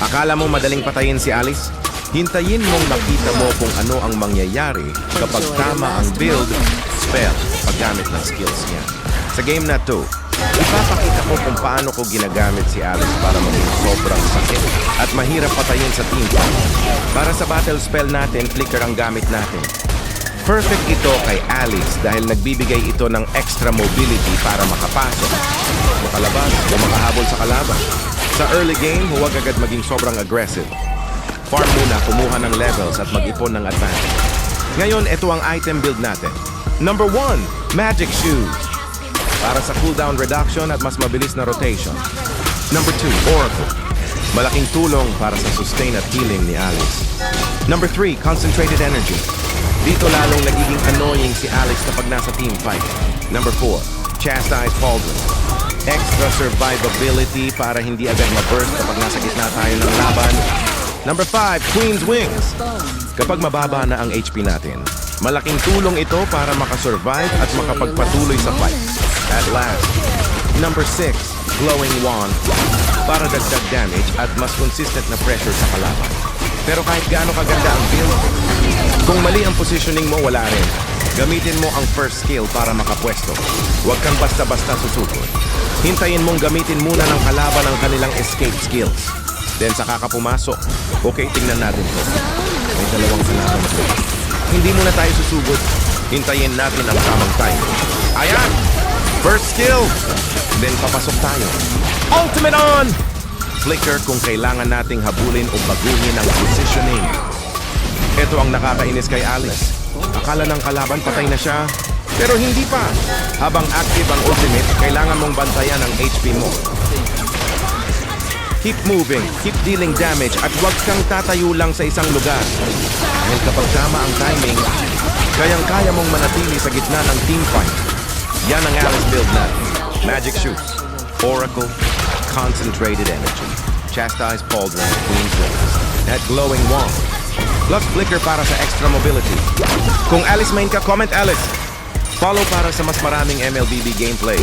Akala mo madaling patayin si Alice? Hintayin mong makita mo kung ano ang mangyayari kapag tama ang build, spell, paggamit ng skills niya. Sa game na to, ipapakita ko kung paano ko ginagamit si Alice para maging sobrang sakit at mahirap patayin sa team fight. Para sa battle spell natin, flicker ang gamit natin. Perfect ito kay Alice dahil nagbibigay ito ng extra mobility para makapasok, makalabas o makahabol sa kalaban. Sa early game, huwag agad maging sobrang aggressive. Farm muna, kumuha ng levels at mag-ipon ng advantage. Ngayon, ito ang item build natin. Number 1, Magic Shoes. Para sa cooldown reduction at mas mabilis na rotation. Number 2, Oracle. Malaking tulong para sa sustain at healing ni Alice. Number 3, Concentrated Energy. Dito lalong nagiging annoying si Alex kapag nasa team fight. Number 4, Chastise Pauldron. Extra survivability para hindi agad ma-burst kapag nasa gitna tayo ng laban. Number 5, Queen's Wings. Kapag mababa na ang HP natin, malaking tulong ito para makasurvive at makapagpatuloy sa fight. At last, number 6, Glowing Wand. Para dagdag damage at mas consistent na pressure sa kalaban. Pero kahit gaano kaganda ang build, kung mali ang positioning mo, wala rin. Gamitin mo ang first skill para makapwesto. Huwag kang basta-basta susukot. Hintayin mong gamitin muna ng kalaban ang kanilang escape skills. Then saka ka pumasok. Okay, tingnan natin to. May dalawang kalaban to. Hindi muna tayo susugod. Hintayin natin ang tamang time. Ayan! First skill! Then papasok tayo. Ultimate on! Flicker kung kailangan nating habulin o baguhin ang positioning. Ito ang nakakainis kay Alice. Akala ng kalaban patay na siya, pero hindi pa. Habang active ang ultimate, kailangan mong bantayan ang HP mo. Keep moving, keep dealing damage, at huwag kang tatayo lang sa isang lugar. Dahil kapag tama ang timing, kayang-kaya mong manatili sa gitna ng team fight. Yan ang Alice build natin. Magic Shoes, Oracle, Concentrated Energy, Chastise Pauldron, Queen's Wings, that Glowing Wand, plus Flicker para sa extra mobility. Kung Alice main ka, comment Alice. Follow para sa mas maraming MLBB gameplay.